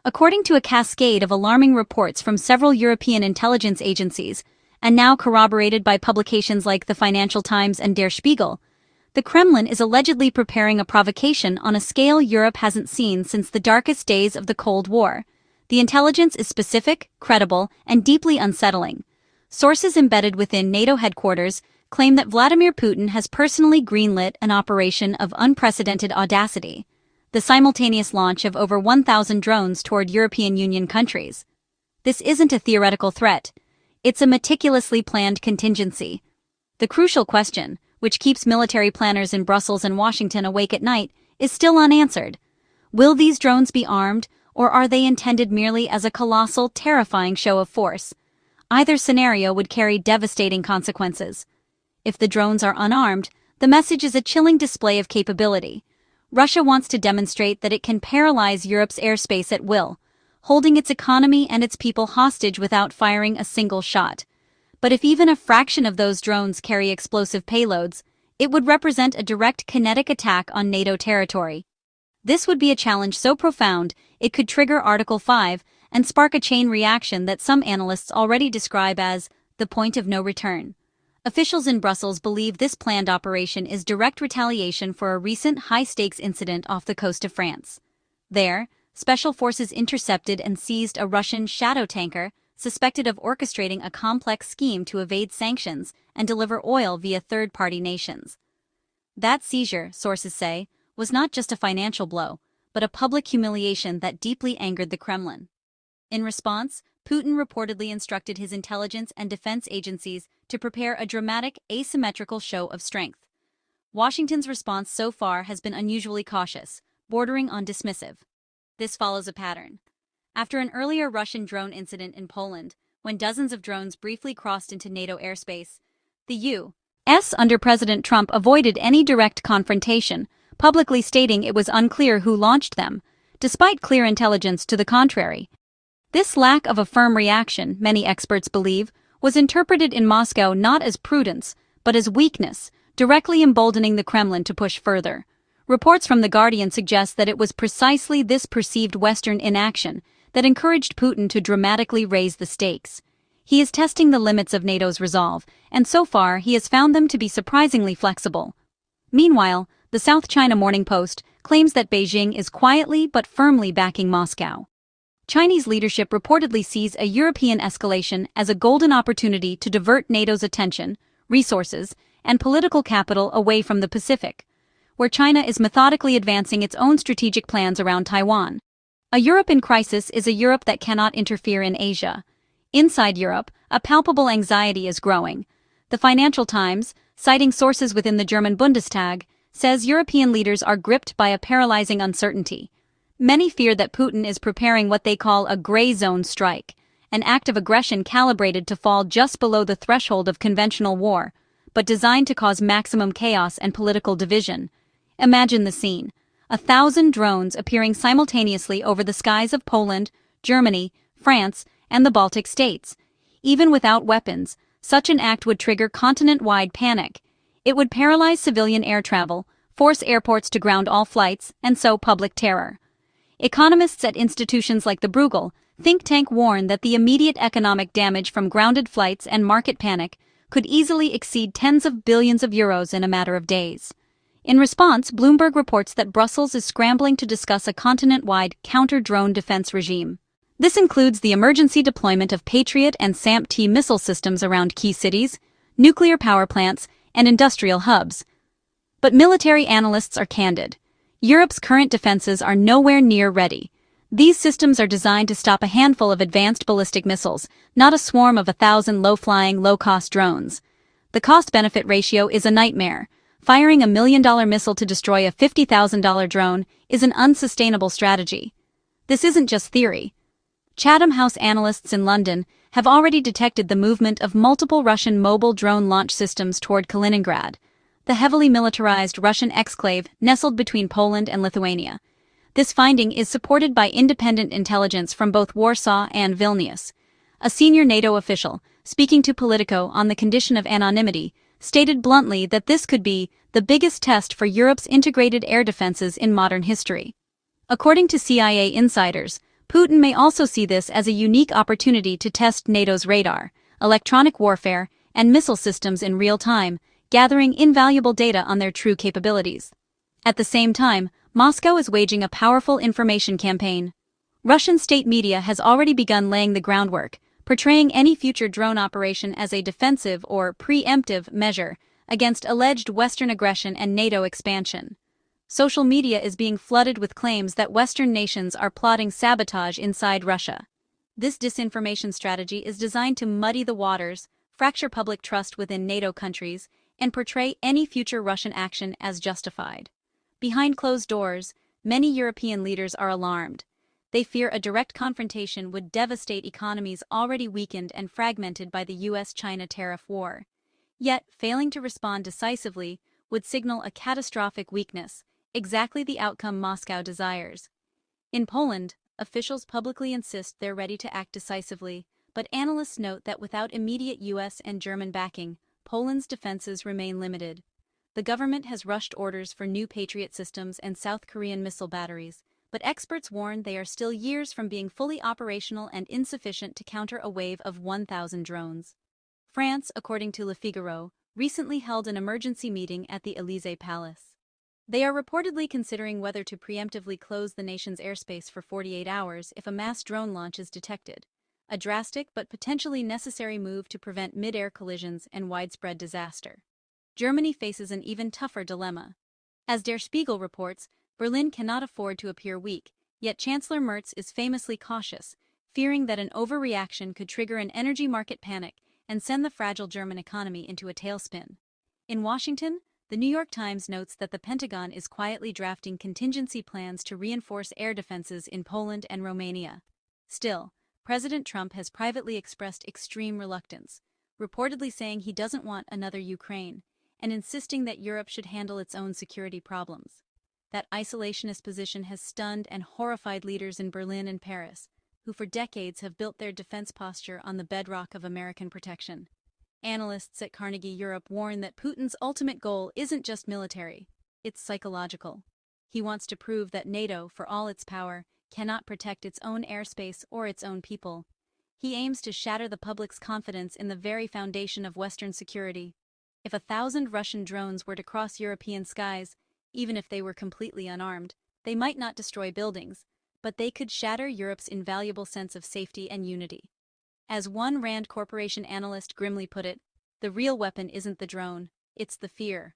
According to a cascade of alarming reports from several European intelligence agencies, and now corroborated by publications like the Financial Times and Der Spiegel, the Kremlin is allegedly preparing a provocation on a scale Europe hasn't seen since the darkest days of the Cold War. The intelligence is specific, credible, and deeply unsettling. Sources embedded within NATO headquarters claim that Vladimir Putin has personally greenlit an operation of unprecedented audacity, the simultaneous launch of over 1,000 drones toward European Union countries. This isn't a theoretical threat. It's a meticulously planned contingency. The crucial question, which keeps military planners in Brussels and Washington awake at night, is still unanswered. Will these drones be armed, or are they intended merely as a colossal, terrifying show of force? Either scenario would carry devastating consequences. If the drones are unarmed, the message is a chilling display of capability. Russia wants to demonstrate that it can paralyze Europe's airspace at will, holding its economy and its people hostage without firing a single shot. But if even a fraction of those drones carry explosive payloads, it would represent a direct kinetic attack on NATO territory. This would be a challenge so profound it could trigger Article 5 and spark a chain reaction that some analysts already describe as the point of no return. Officials in Brussels believe this planned operation is direct retaliation for a recent high-stakes incident off the coast of France. There, special forces intercepted and seized a Russian shadow tanker suspected of orchestrating a complex scheme to evade sanctions and deliver oil via third-party nations. That seizure, sources say, was not just a financial blow, but a public humiliation that deeply angered the Kremlin. In response, Putin reportedly instructed his intelligence and defense agencies to prepare a dramatic, asymmetrical show of strength. Washington's response so far has been unusually cautious, bordering on dismissive. This follows a pattern. After an earlier Russian drone incident in Poland, when dozens of drones briefly crossed into NATO airspace, the U.S. under President Trump avoided any direct confrontation, publicly stating it was unclear who launched them, despite clear intelligence to the contrary. This lack of a firm reaction, many experts believe, was interpreted in Moscow not as prudence, but as weakness, directly emboldening the Kremlin to push further. Reports from The Guardian suggest that it was precisely this perceived Western inaction that encouraged Putin to dramatically raise the stakes. He is testing the limits of NATO's resolve, and so far he has found them to be surprisingly flexible. Meanwhile, the South China Morning Post claims that Beijing is quietly but firmly backing Moscow. Chinese leadership reportedly sees a European escalation as a golden opportunity to divert NATO's attention, resources, and political capital away from the Pacific, where China is methodically advancing its own strategic plans around Taiwan. A Europe in crisis is a Europe that cannot interfere in Asia. Inside Europe, a palpable anxiety is growing. The Financial Times, citing sources within the German Bundestag, says European leaders are gripped by a paralyzing uncertainty. Many fear that Putin is preparing what they call a gray zone strike, an act of aggression calibrated to fall just below the threshold of conventional war, but designed to cause maximum chaos and political division. Imagine the scene: 1,000 drones appearing simultaneously over the skies of Poland, Germany, France, and the Baltic states. Even without weapons, such an act would trigger continent-wide panic. It would paralyze civilian air travel, force airports to ground all flights, and sow public terror. Economists at institutions like the Bruegel think tank warn that the immediate economic damage from grounded flights and market panic could easily exceed tens of billions of euros in a matter of days. In response, Bloomberg reports that Brussels is scrambling to discuss a continent-wide counter-drone defense regime. This includes the emergency deployment of Patriot and SAMP-T missile systems around key cities, nuclear power plants, and industrial hubs. But military analysts are candid. Europe's current defenses are nowhere near ready. These systems are designed to stop a handful of advanced ballistic missiles, not a swarm of 1,000 low-flying, low-cost drones. The cost-benefit ratio is a nightmare. Firing a $1 million missile to destroy a $50,000 drone is an unsustainable strategy. This isn't just theory. Chatham House analysts in London have already detected the movement of multiple Russian mobile drone launch systems toward Kaliningrad, the heavily militarized Russian exclave nestled between Poland and Lithuania. This finding is supported by independent intelligence from both Warsaw and Vilnius. A senior NATO official, speaking to Politico on the condition of anonymity, stated bluntly that this could be the biggest test for Europe's integrated air defenses in modern history. According to CIA insiders, Putin may also see this as a unique opportunity to test NATO's radar, electronic warfare, and missile systems in real time, gathering invaluable data on their true capabilities. At the same time, Moscow is waging a powerful information campaign. Russian state media has already begun laying the groundwork, portraying any future drone operation as a defensive or preemptive measure against alleged Western aggression and NATO expansion. Social media is being flooded with claims that Western nations are plotting sabotage inside Russia. This disinformation strategy is designed to muddy the waters, fracture public trust within NATO countries, and portray any future Russian action as justified. Behind closed doors, many European leaders are alarmed. They fear a direct confrontation would devastate economies already weakened and fragmented by the US-China tariff war. Yet, failing to respond decisively would signal a catastrophic weakness, exactly the outcome Moscow desires. In Poland, officials publicly insist they're ready to act decisively, but analysts note that without immediate US and German backing, Poland's defenses remain limited. The government has rushed orders for new Patriot systems and South Korean missile batteries, but experts warn they are still years from being fully operational and insufficient to counter a wave of 1,000 drones. France, according to Le Figaro, recently held an emergency meeting at the Élysée Palace. They are reportedly considering whether to preemptively close the nation's airspace for 48 hours if a mass drone launch is detected, a drastic but potentially necessary move to prevent mid-air collisions and widespread disaster. Germany faces an even tougher dilemma. As Der Spiegel reports, Berlin cannot afford to appear weak, yet Chancellor Merz is famously cautious, fearing that an overreaction could trigger an energy market panic and send the fragile German economy into a tailspin. In Washington, the New York Times notes that the Pentagon is quietly drafting contingency plans to reinforce air defenses in Poland and Romania. Still, President Trump has privately expressed extreme reluctance, reportedly saying he doesn't want another Ukraine, and insisting that Europe should handle its own security problems. That isolationist position has stunned and horrified leaders in Berlin and Paris, who for decades have built their defense posture on the bedrock of American protection. Analysts at Carnegie Europe warn that Putin's ultimate goal isn't just military, it's psychological. He wants to prove that NATO, for all its power, cannot protect its own airspace or its own people. He aims to shatter the public's confidence in the very foundation of Western security. If 1,000 Russian drones were to cross European skies, even if they were completely unarmed, they might not destroy buildings, but they could shatter Europe's invaluable sense of safety and unity. As one Rand Corporation analyst grimly put it, the real weapon isn't the drone, it's the fear.